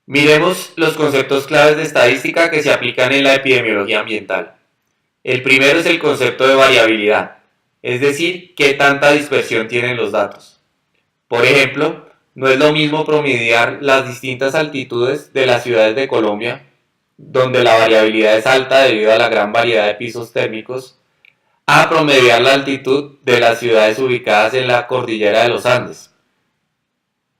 Miremos los conceptos claves de estadística que se aplican en la epidemiología ambiental. El primero es el concepto de variabilidad, es decir, qué tanta dispersión tienen los datos. Por ejemplo, no es lo mismo promediar las distintas altitudes de las ciudades de Colombia, donde la variabilidad es alta debido a la gran variedad de pisos térmicos, a promediar la altitud de las ciudades ubicadas en la cordillera de los Andes,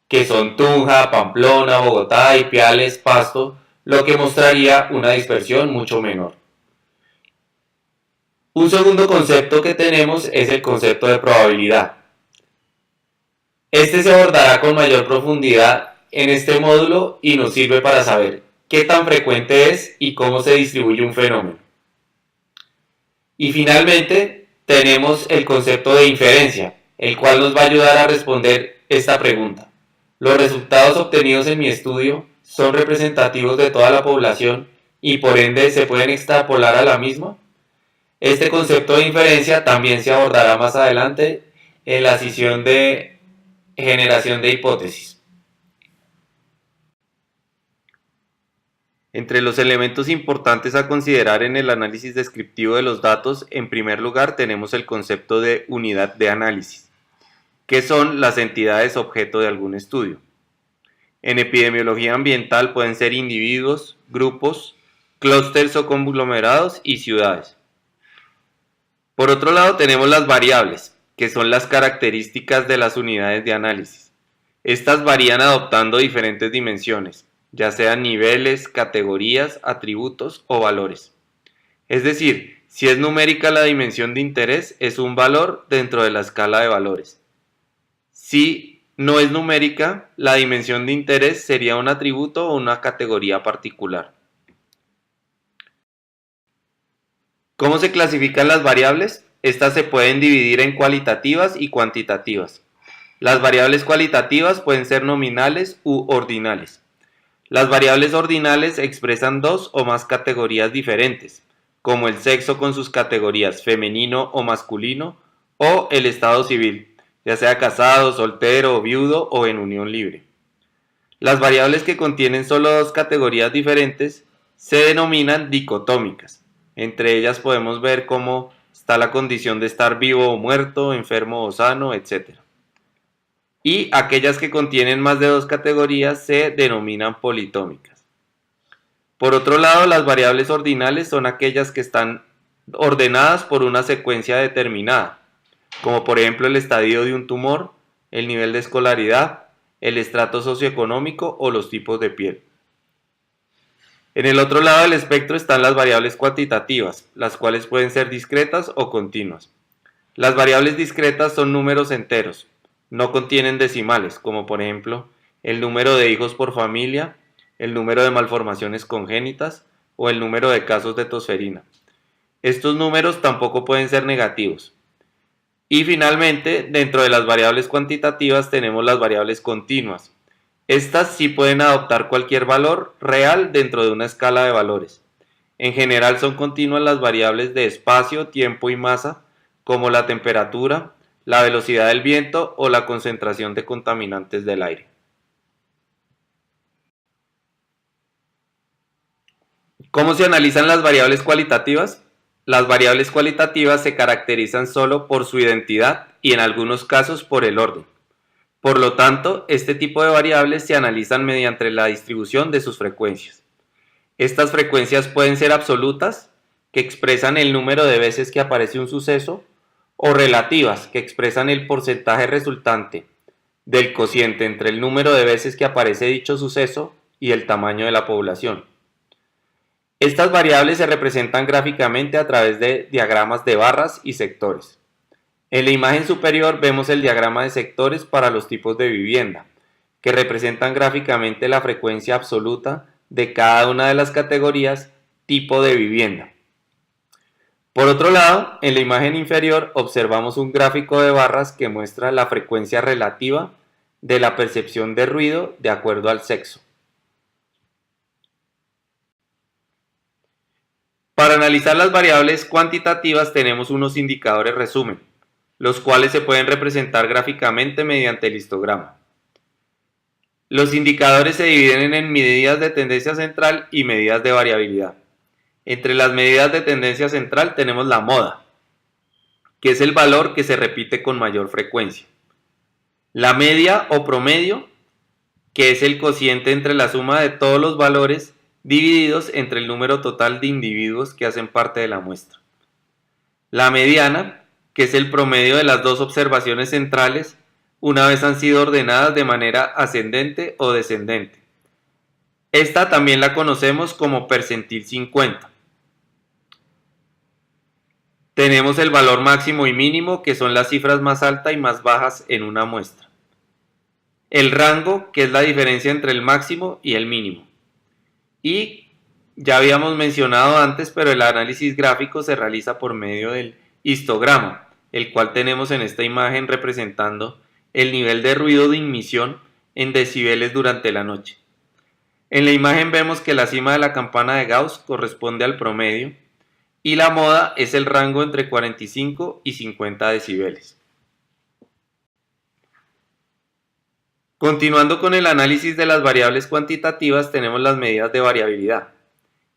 que son Tunja, Pamplona, Bogotá, Ipiales, Pasto, lo que mostraría una dispersión mucho menor. Un segundo concepto que tenemos es el concepto de probabilidad. Este se abordará con mayor profundidad en este módulo y nos sirve para saber qué tan frecuente es y cómo se distribuye un fenómeno. Y finalmente tenemos el concepto de inferencia, el cual nos va a ayudar a responder esta pregunta. ¿Los resultados obtenidos en mi estudio son representativos de toda la población y por ende se pueden extrapolar a la misma? Este concepto de inferencia también se abordará más adelante en la sesión de generación de hipótesis. Entre los elementos importantes a considerar en el análisis descriptivo de los datos, en primer lugar tenemos el concepto de unidad de análisis, que son las entidades objeto de algún estudio. En epidemiología ambiental pueden ser individuos, grupos, clústeres o conglomerados y ciudades. Por otro lado tenemos las variables, que son las características de las unidades de análisis. Estas varían adoptando diferentes dimensiones, ya sean niveles, categorías, atributos o valores. Es decir, si es numérica la dimensión de interés, es un valor dentro de la escala de valores. Si no es numérica, la dimensión de interés sería un atributo o una categoría particular. ¿Cómo se clasifican las variables? Estas se pueden dividir en cualitativas y cuantitativas. Las variables cualitativas pueden ser nominales u ordinales. Las variables ordinales expresan dos o más categorías diferentes, como el sexo con sus categorías femenino o masculino, o el estado civil, ya sea casado, soltero, viudo o en unión libre. Las variables que contienen solo dos categorías diferentes se denominan dicotómicas. Entre ellas podemos ver cómo está la condición de estar vivo o muerto, enfermo o sano, etc. Y aquellas que contienen más de dos categorías se denominan politómicas. Por otro lado, las variables ordinales son aquellas que están ordenadas por una secuencia determinada, como por ejemplo el estadio de un tumor, el nivel de escolaridad, el estrato socioeconómico o los tipos de piel. En el otro lado del espectro están las variables cuantitativas, las cuales pueden ser discretas o continuas. Las variables discretas son números enteros, no contienen decimales, como por ejemplo el número de hijos por familia, el número de malformaciones congénitas o el número de casos de tosferina. Estos números tampoco pueden ser negativos. Y finalmente, dentro de las variables cuantitativas tenemos las variables continuas. Estas sí pueden adoptar cualquier valor real dentro de una escala de valores. En general son continuas las variables de espacio, tiempo y masa, como la temperatura, la velocidad del viento o la concentración de contaminantes del aire. ¿Cómo se analizan las variables cualitativas? Las variables cualitativas se caracterizan solo por su identidad y en algunos casos por el orden. Por lo tanto, este tipo de variables se analizan mediante la distribución de sus frecuencias. Estas frecuencias pueden ser absolutas, que expresan el número de veces que aparece un suceso, o relativas, que expresan el porcentaje resultante del cociente entre el número de veces que aparece dicho suceso y el tamaño de la población. Estas variables se representan gráficamente a través de diagramas de barras y sectores. En la imagen superior vemos el diagrama de sectores para los tipos de vivienda, que representan gráficamente la frecuencia absoluta de cada una de las categorías tipo de vivienda. Por otro lado, en la imagen inferior observamos un gráfico de barras que muestra la frecuencia relativa de la percepción de ruido de acuerdo al sexo. Para analizar las variables cuantitativas tenemos unos indicadores resumen, los cuales se pueden representar gráficamente mediante el histograma. Los indicadores se dividen en medidas de tendencia central y medidas de variabilidad. Entre las medidas de tendencia central tenemos la moda, que es el valor que se repite con mayor frecuencia. La media o promedio, que es el cociente entre la suma de todos los valores divididos entre el número total de individuos que hacen parte de la muestra. La mediana, que es el promedio de las dos observaciones centrales una vez han sido ordenadas de manera ascendente o descendente. Esta también la conocemos como percentil 50. Tenemos el valor máximo y mínimo, que son las cifras más altas y más bajas en una muestra. El rango, que es la diferencia entre el máximo y el mínimo. Y ya habíamos mencionado antes, pero el análisis gráfico se realiza por medio del histograma, el cual tenemos en esta imagen representando el nivel de ruido de imisión en decibeles durante la noche. En la imagen vemos que la cima de la campana de Gauss corresponde al promedio y la moda es el rango entre 45 y 50 decibeles. Continuando con el análisis de las variables cuantitativas, tenemos las medidas de variabilidad.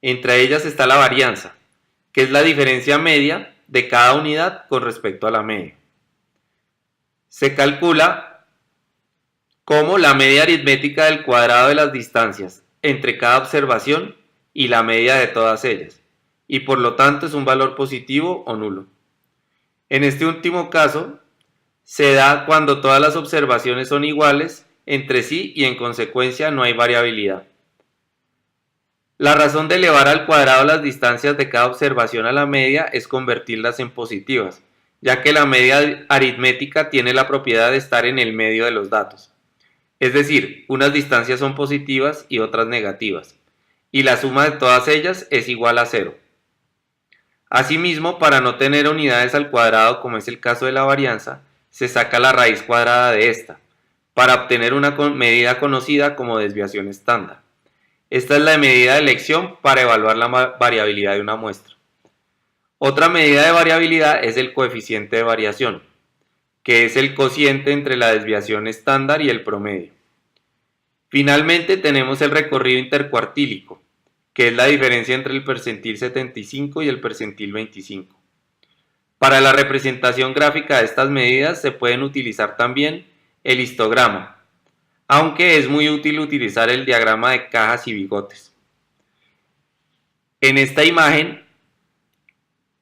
Entre ellas está la varianza, que es la diferencia media de cada unidad con respecto a la media. Se calcula como la media aritmética del cuadrado de las distancias entre cada observación y la media de todas ellas, y por lo tanto es un valor positivo o nulo. En este último caso, se da cuando todas las observaciones son iguales entre sí y en consecuencia no hay variabilidad. La razón de elevar al cuadrado las distancias de cada observación a la media es convertirlas en positivas, ya que la media aritmética tiene la propiedad de estar en el medio de los datos. Es decir, unas distancias son positivas y otras negativas, y la suma de todas ellas es igual a 0. Asimismo, para no tener unidades al cuadrado, como es el caso de la varianza, se saca la raíz cuadrada de esta, para obtener una medida conocida como desviación estándar. Esta es la medida de elección para evaluar la variabilidad de una muestra. Otra medida de variabilidad es el coeficiente de variación, que es el cociente entre la desviación estándar y el promedio. Finalmente tenemos el recorrido intercuartílico, que es la diferencia entre el percentil 75 y el percentil 25. Para la representación gráfica de estas medidas se pueden utilizar también el histograma, aunque es muy útil utilizar el diagrama de cajas y bigotes. En esta imagen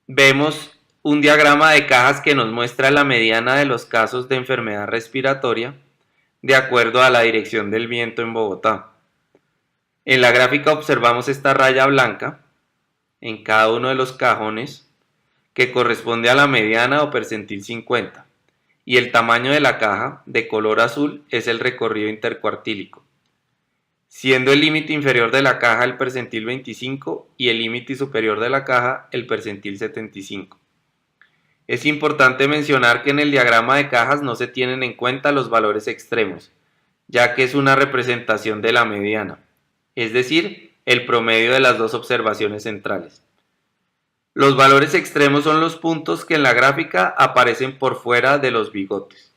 vemos un diagrama de cajas que nos muestra la mediana de los casos de enfermedad respiratoria de acuerdo a la dirección del viento en Bogotá. En la gráfica observamos esta raya blanca en cada uno de los cajones que corresponde a la mediana o percentil 50, y el tamaño de la caja de color azul es el recorrido intercuartílico, siendo el límite inferior de la caja el percentil 25 y el límite superior de la caja el percentil 75. Es importante mencionar que en el diagrama de cajas no se tienen en cuenta los valores extremos, ya que es una representación de la mediana, es decir, el promedio de las dos observaciones centrales. Los valores extremos son los puntos que en la gráfica aparecen por fuera de los bigotes.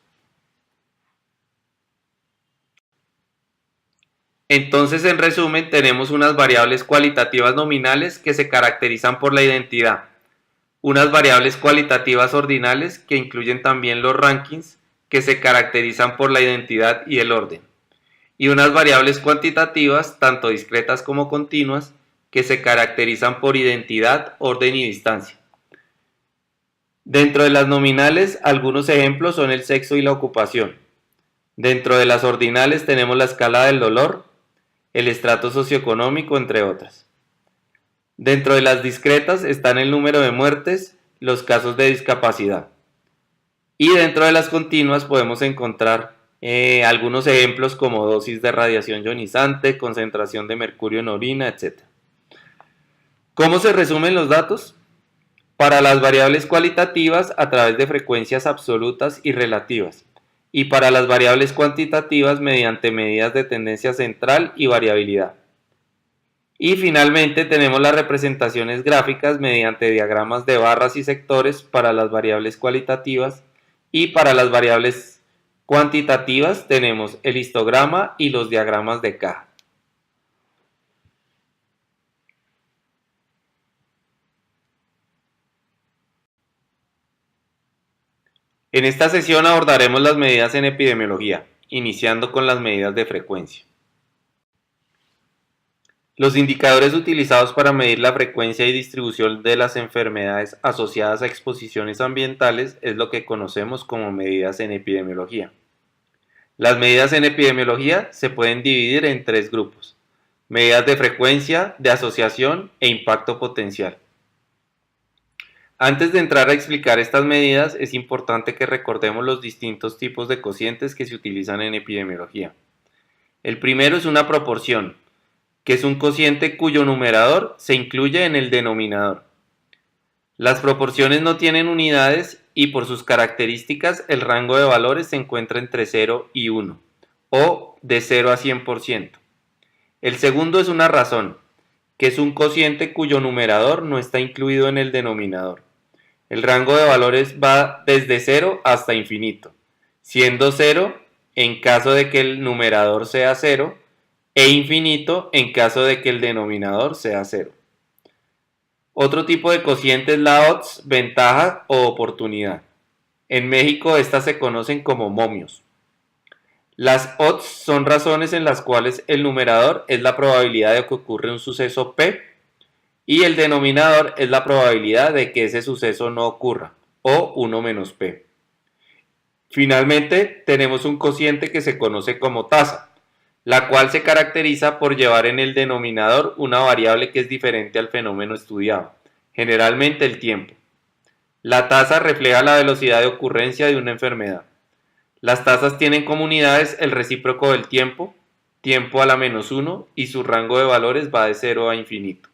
Entonces, en resumen, tenemos unas variables cualitativas nominales que se caracterizan por la identidad, unas variables cualitativas ordinales que incluyen también los rankings que se caracterizan por la identidad y el orden, y unas variables cuantitativas, tanto discretas como continuas, que se caracterizan por identidad, orden y distancia. Dentro de las nominales, algunos ejemplos son el sexo y la ocupación. Dentro de las ordinales tenemos la escala del dolor, el estrato socioeconómico, entre otras. Dentro de las discretas están el número de muertes, los casos de discapacidad. Y dentro de las continuas podemos encontrar algunos ejemplos como dosis de radiación ionizante, concentración de mercurio en orina, etc. ¿Cómo se resumen los datos? Para las variables cualitativas a través de frecuencias absolutas y relativas, y para las variables cuantitativas mediante medidas de tendencia central y variabilidad. Y finalmente tenemos las representaciones gráficas mediante diagramas de barras y sectores para las variables cualitativas y para las variables Cuantitativas tenemos el histograma y los diagramas de caja. En esta sesión abordaremos las medidas en epidemiología, iniciando con las medidas de frecuencia. Los indicadores utilizados para medir la frecuencia y distribución de las enfermedades asociadas a exposiciones ambientales es lo que conocemos como medidas en epidemiología. Las medidas en epidemiología se pueden dividir en tres grupos: medidas de frecuencia, de asociación e impacto potencial. Antes de entrar a explicar estas medidas, es importante que recordemos los distintos tipos de cocientes que se utilizan en epidemiología. El primero es una proporción, que es un cociente cuyo numerador se incluye en el denominador. Las proporciones no tienen unidades y por sus características el rango de valores se encuentra entre 0 y 1, o de 0 a 100%. El segundo es una razón, que es un cociente cuyo numerador no está incluido en el denominador. El rango de valores va desde 0 hasta infinito, siendo 0 en caso de que el numerador sea 0 e infinito en caso de que el denominador sea 0. Otro tipo de cociente es la odds, ventaja o oportunidad. En México estas se conocen como momios. Las odds son razones en las cuales el numerador es la probabilidad de que ocurra un suceso P y el denominador es la probabilidad de que ese suceso no ocurra, o 1 menos P. Finalmente, tenemos un cociente que se conoce como tasa, la cual se caracteriza por llevar en el denominador una variable que es diferente al fenómeno estudiado, generalmente el tiempo. La tasa refleja la velocidad de ocurrencia de una enfermedad. Las tasas tienen como unidades el recíproco del tiempo, tiempo a la menos 1, y su rango de valores va de 0 a infinito.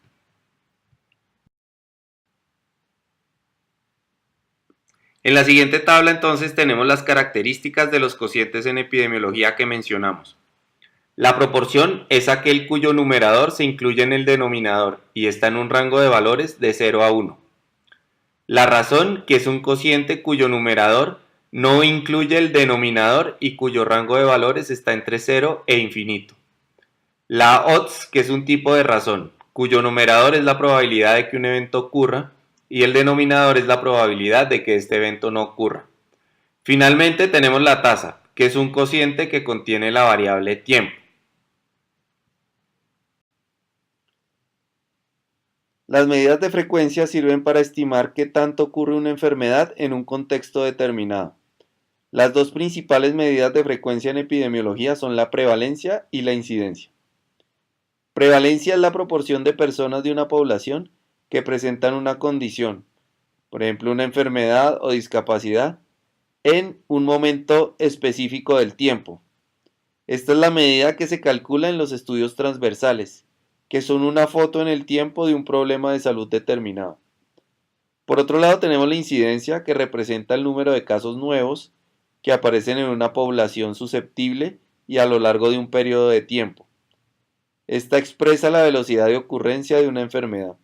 En la siguiente tabla entonces tenemos las características de los cocientes en epidemiología que mencionamos. La proporción es aquel cuyo numerador se incluye en el denominador y está en un rango de valores de 0 a 1. La razón, que es un cociente cuyo numerador no incluye el denominador y cuyo rango de valores está entre 0 e infinito. La odds, que es un tipo de razón, cuyo numerador es la probabilidad de que un evento ocurra y el denominador es la probabilidad de que este evento no ocurra. Finalmente tenemos la tasa, que es un cociente que contiene la variable tiempo. Las medidas de frecuencia sirven para estimar qué tanto ocurre una enfermedad en un contexto determinado. Las dos principales medidas de frecuencia en epidemiología son la prevalencia y la incidencia. Prevalencia es la proporción de personas de una población que presentan una condición, por ejemplo una enfermedad o discapacidad, en un momento específico del tiempo. Esta es la medida que se calcula en los estudios transversales, que son una foto en el tiempo de un problema de salud determinado. Por otro lado tenemos la incidencia, que representa el número de casos nuevos que aparecen en una población susceptible y a lo largo de un periodo de tiempo. Esta expresa la velocidad de ocurrencia de una enfermedad.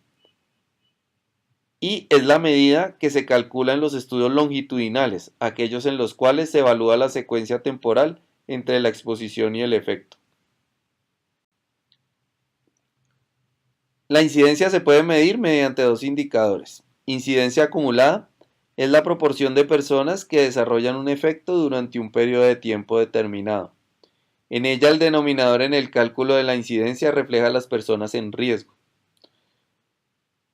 Y es la medida que se calcula en los estudios longitudinales, aquellos en los cuales se evalúa la secuencia temporal entre la exposición y el efecto. La incidencia se puede medir mediante dos indicadores. Incidencia acumulada es la proporción de personas que desarrollan un efecto durante un periodo de tiempo determinado. En ella el denominador en el cálculo de la incidencia refleja a las personas en riesgo.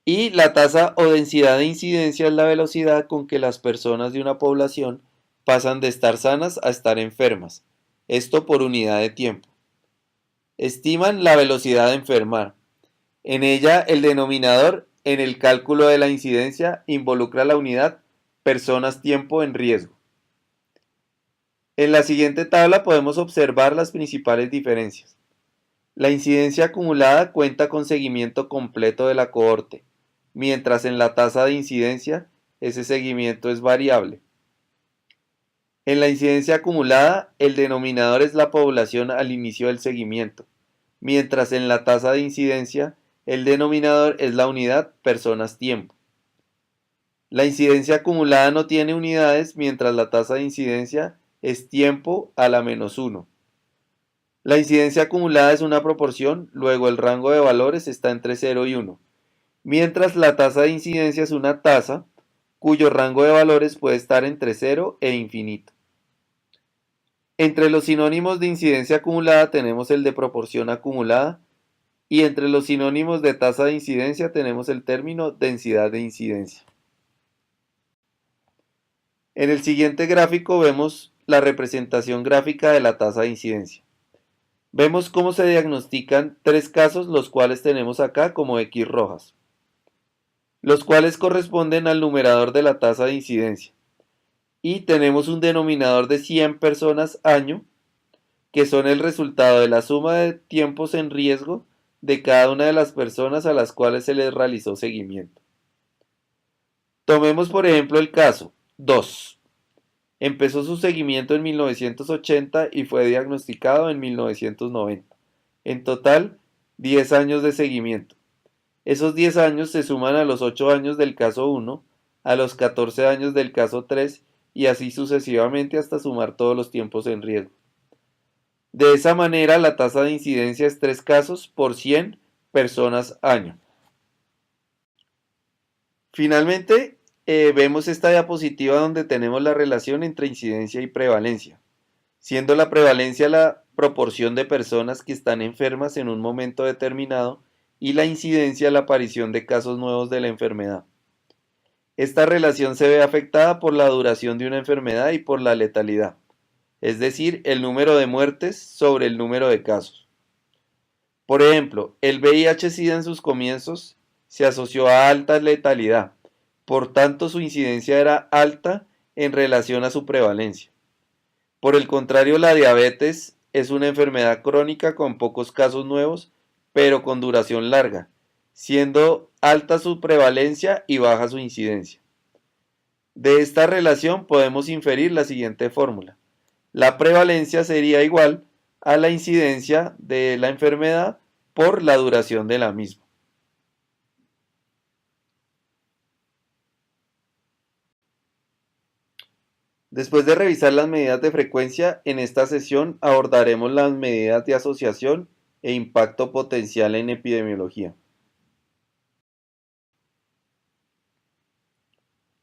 Y la tasa o densidad de incidencia es la velocidad con que las personas de una población pasan de estar sanas a estar enfermas, esto por unidad de tiempo. Estiman la velocidad de enfermar. En ella el denominador en el cálculo de la incidencia involucra la unidad personas-tiempo en riesgo. En la siguiente tabla podemos observar las principales diferencias. La incidencia acumulada cuenta con seguimiento completo de la cohorte, mientras en la tasa de incidencia ese seguimiento es variable. En la incidencia acumulada, el denominador es la población al inicio del seguimiento, mientras en la tasa de incidencia el denominador es la unidad personas-tiempo. La incidencia acumulada no tiene unidades, mientras la tasa de incidencia es tiempo a la menos 1. La incidencia acumulada es una proporción, luego el rango de valores está entre 0 y 1, mientras la tasa de incidencia es una tasa cuyo rango de valores puede estar entre 0 e infinito. Entre los sinónimos de incidencia acumulada tenemos el de proporción acumulada y entre los sinónimos de tasa de incidencia tenemos el término densidad de incidencia. En el siguiente gráfico vemos la representación gráfica de la tasa de incidencia. Vemos cómo se diagnostican tres casos, los cuales tenemos acá como X rojas, los cuales corresponden al numerador de la tasa de incidencia. Y tenemos un denominador de 100 personas año, que son el resultado de la suma de tiempos en riesgo de cada una de las personas a las cuales se les realizó seguimiento. Tomemos por ejemplo el caso 2. Empezó su seguimiento en 1980 y fue diagnosticado en 1990. En total, 10 años de seguimiento. Esos 10 años se suman a los 8 años del caso 1, a los 14 años del caso 3 y así sucesivamente hasta sumar todos los tiempos en riesgo. De esa manera, la tasa de incidencia es 3 casos por 100 personas año. Finalmente, vemos esta diapositiva donde tenemos la relación entre incidencia y prevalencia, siendo la prevalencia la proporción de personas que están enfermas en un momento determinado y la incidencia la aparición de casos nuevos de la enfermedad. Esta relación se ve afectada por la duración de una enfermedad y por la letalidad, es decir, el número de muertes sobre el número de casos. Por ejemplo, el VIH-Sida en sus comienzos se asoció a alta letalidad, por tanto su incidencia era alta en relación a su prevalencia. Por el contrario, la diabetes es una enfermedad crónica con pocos casos nuevos, pero con duración larga, siendo alta su prevalencia y baja su incidencia. De esta relación podemos inferir la siguiente fórmula. La prevalencia sería igual a la incidencia de la enfermedad por la duración de la misma. Después de revisar las medidas de frecuencia, en esta sesión abordaremos las medidas de asociación e impacto potencial en epidemiología.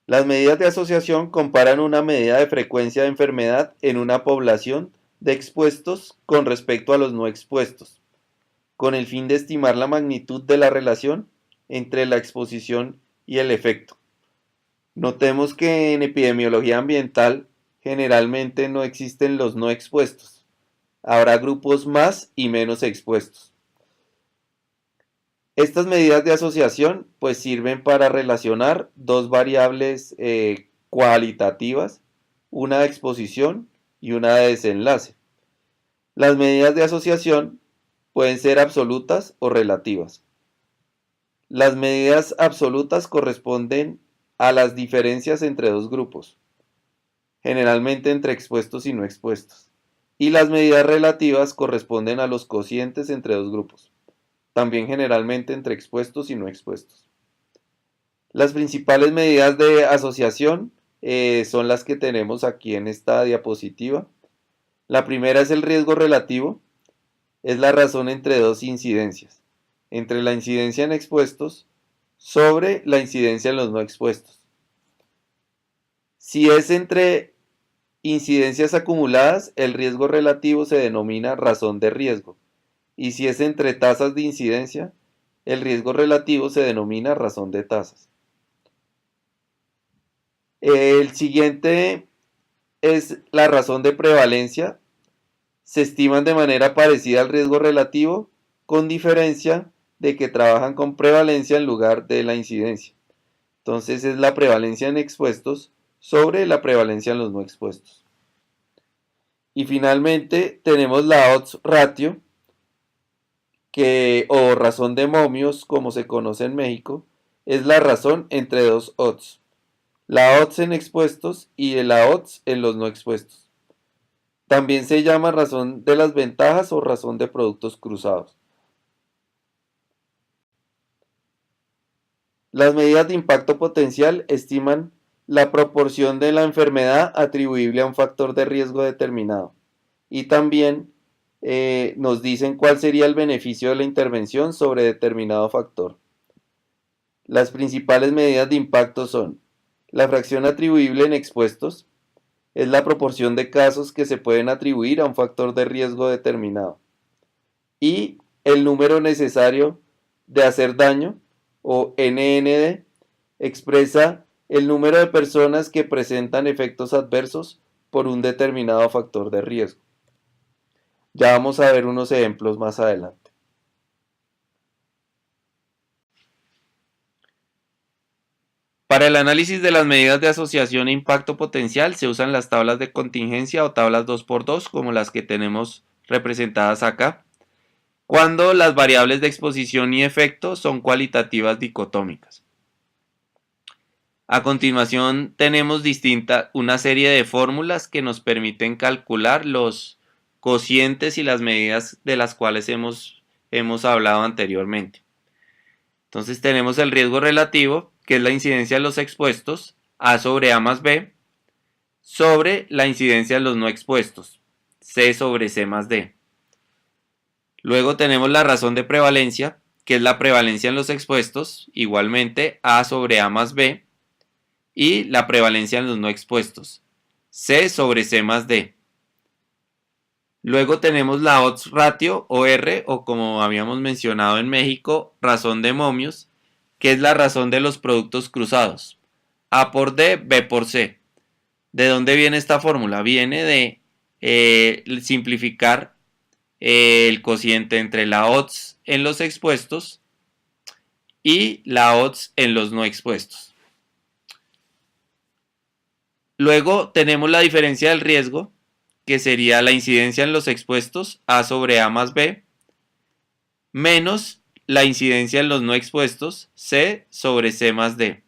Las medidas de asociación comparan una medida de frecuencia de enfermedad en una población de expuestos con respecto a los no expuestos, con el fin de estimar la magnitud de la relación entre la exposición y el efecto. Notemos que en epidemiología ambiental generalmente no existen los no expuestos. Habrá grupos más y menos expuestos. Estas medidas de asociación pues sirven para relacionar dos variables cualitativas, una de exposición y una de desenlace. Las medidas de asociación pueden ser absolutas o relativas. Las medidas absolutas corresponden a las diferencias entre dos grupos, generalmente entre expuestos y no expuestos, y las medidas relativas corresponden a los cocientes entre dos grupos, también generalmente entre expuestos y no expuestos. Las principales medidas de asociación son las que tenemos aquí en esta diapositiva. La primera es el riesgo relativo, es la razón entre dos incidencias, entre la incidencia en expuestos sobre la incidencia en los no expuestos. Si es entre incidencias acumuladas, el riesgo relativo se denomina razón de riesgo, y si es entre tasas de incidencia, el riesgo relativo se denomina razón de tasas. El siguiente es la razón de prevalencia. Se estiman de manera parecida al riesgo relativo, con diferencia de que trabajan con prevalencia en lugar de la incidencia. Entonces es la prevalencia en expuestos sobre la prevalencia en los no expuestos. Y finalmente tenemos la odds ratio, o razón de momios, como se conoce en México, es la razón entre dos odds. La odds en expuestos y la odds en los no expuestos. También se llama razón de las ventajas o razón de productos cruzados. Las medidas de impacto potencial estiman la proporción de la enfermedad atribuible a un factor de riesgo determinado. Y también nos dicen cuál sería el beneficio de la intervención sobre determinado factor. Las principales medidas de impacto son la fracción atribuible en expuestos, es la proporción de casos que se pueden atribuir a un factor de riesgo determinado. Y el número necesario de hacer daño, o NND, expresa el número de personas que presentan efectos adversos por un determinado factor de riesgo. Ya vamos a ver unos ejemplos más adelante. Para el análisis de las medidas de asociación e impacto potencial se usan las tablas de contingencia o tablas 2x2 como las que tenemos representadas acá, cuando las variables de exposición y efecto son cualitativas dicotómicas. A continuación tenemos una serie de fórmulas que nos permiten calcular los cocientes y las medidas de las cuales hemos hablado anteriormente. Entonces tenemos el riesgo relativo, que es la incidencia de los expuestos, A sobre A más B, sobre la incidencia de los no expuestos, C sobre C más D. Luego tenemos la razón de prevalencia, que es la prevalencia en los expuestos, igualmente A sobre A más B, y la prevalencia en los no expuestos, C sobre C más D. Luego tenemos la odds ratio o R, o como habíamos mencionado en México, razón de momios, que es la razón de los productos cruzados, A por D, B por C. ¿De dónde viene esta fórmula? Viene de simplificar el cociente entre la odds en los expuestos y la odds en los no expuestos. Luego tenemos la diferencia del riesgo, que sería la incidencia en los expuestos, A sobre A más B, menos la incidencia en los no expuestos, C sobre C más D.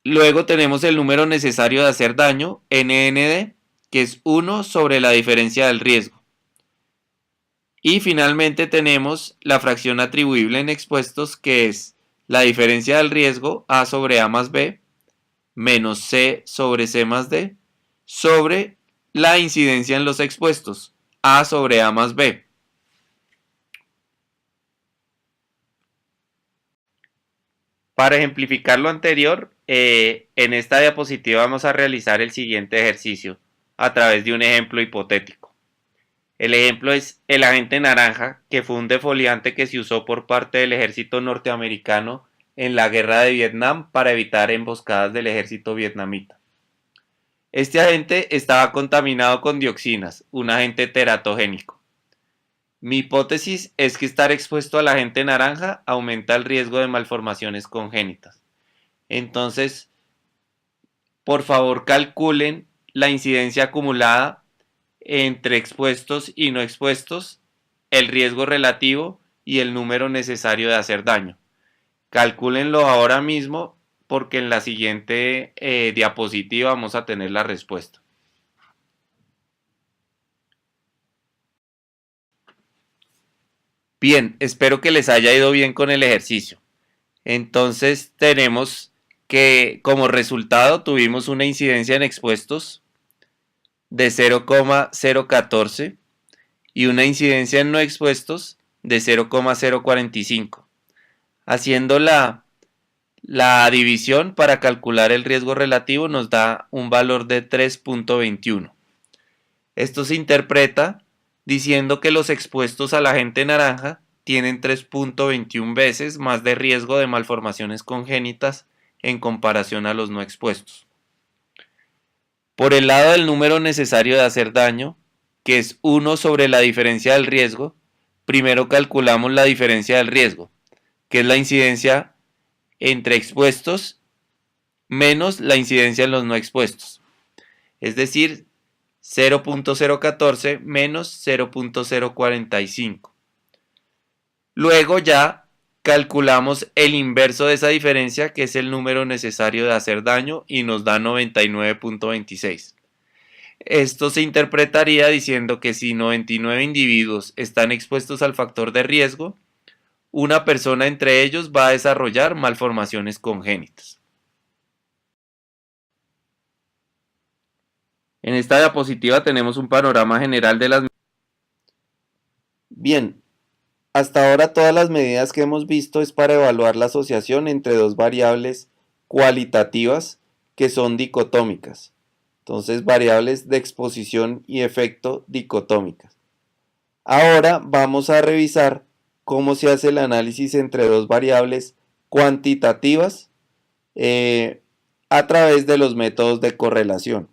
Luego tenemos el número necesario de hacer daño, NND, que es 1 sobre la diferencia del riesgo. Y finalmente tenemos la fracción atribuible en expuestos, que es la diferencia del riesgo, A sobre A más B, menos C sobre C más D, sobre la incidencia en los expuestos, A sobre A más B. Para ejemplificar lo anterior, en esta diapositiva vamos a realizar el siguiente ejercicio a través de un ejemplo hipotético. El ejemplo es el agente naranja, que fue un defoliante que se usó por parte del ejército norteamericano en la guerra de Vietnam para evitar emboscadas del ejército vietnamita. Este agente estaba contaminado con dioxinas, un agente teratogénico. Mi hipótesis es que estar expuesto al agente naranja aumenta el riesgo de malformaciones congénitas. Entonces, por favor, calculen la incidencia acumulada entre expuestos y no expuestos, el riesgo relativo y el número necesario de hacer daño. Calcúlenlo ahora mismo porque en la siguiente diapositiva vamos a tener la respuesta. Bien, espero que les haya ido bien con el ejercicio. Entonces tenemos que como resultado tuvimos una incidencia en expuestos de 0,014 y una incidencia en no expuestos de 0,045. Haciendo la división para calcular el riesgo relativo nos da un valor de 3,21. Esto se interpreta diciendo que los expuestos al agente naranja tienen 3,21 veces más de riesgo de malformaciones congénitas en comparación a los no expuestos. Por el lado del número necesario de hacer daño, que es 1 sobre la diferencia del riesgo, primero calculamos la diferencia del riesgo, que es la incidencia entre expuestos menos la incidencia en los no expuestos. Es decir, 0,014 menos 0,045. Luego ya calculamos el inverso de esa diferencia, que es el número necesario de hacer daño, y nos da 99,26. Esto se interpretaría diciendo que si 99 individuos están expuestos al factor de riesgo, una persona entre ellos va a desarrollar malformaciones congénitas. En esta diapositiva tenemos un panorama general de las... Bien, hasta ahora todas las medidas que hemos visto es para evaluar la asociación entre dos variables cualitativas que son dicotómicas. Entonces, variables de exposición y efecto dicotómicas. Ahora vamos a revisar cómo se hace el análisis entre dos variables cuantitativas a través de los métodos de correlación.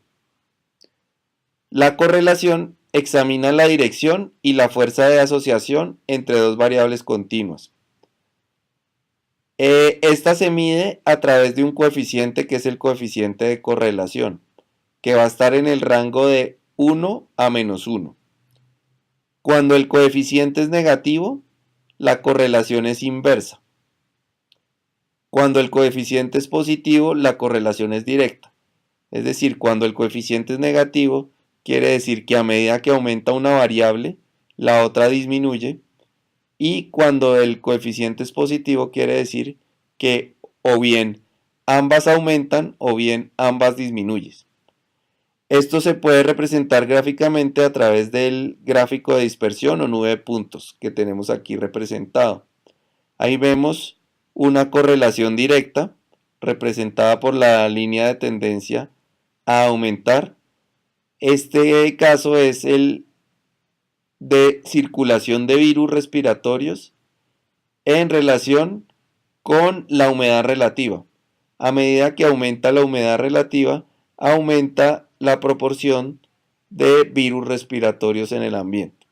La correlación examina la dirección y la fuerza de asociación entre dos variables continuas. Esta se mide a través de un coeficiente que es el coeficiente de correlación, que va a estar en el rango de 1 a menos 1. Cuando el coeficiente es negativo, la correlación es inversa. Cuando el coeficiente es positivo, la correlación es directa. Es decir, cuando el coeficiente es negativo, quiere decir que a medida que aumenta una variable, la otra disminuye. Y cuando el coeficiente es positivo, quiere decir que o bien ambas aumentan o bien ambas disminuyen. Esto se puede representar gráficamente a través del gráfico de dispersión o nube de puntos que tenemos aquí representado. Ahí vemos una correlación directa representada por la línea de tendencia a aumentar. Este caso es el de circulación de virus respiratorios en relación con la humedad relativa. A medida que aumenta la humedad relativa, aumenta la proporción de virus respiratorios en el ambiente.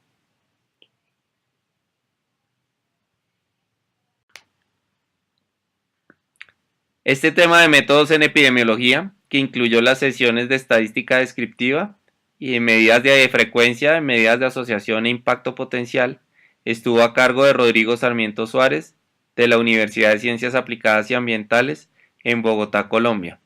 Este tema de métodos en epidemiología, que incluyó las sesiones de estadística descriptiva y medidas de frecuencia, medidas de asociación e impacto potencial, estuvo a cargo de Rodrigo Sarmiento Suárez, de la Universidad de Ciencias Aplicadas y Ambientales, en Bogotá, Colombia.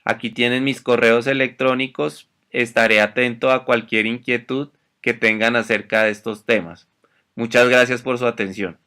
Aquí tienen mis correos electrónicos, estaré atento a cualquier inquietud que tengan acerca de estos temas. Muchas gracias por su atención.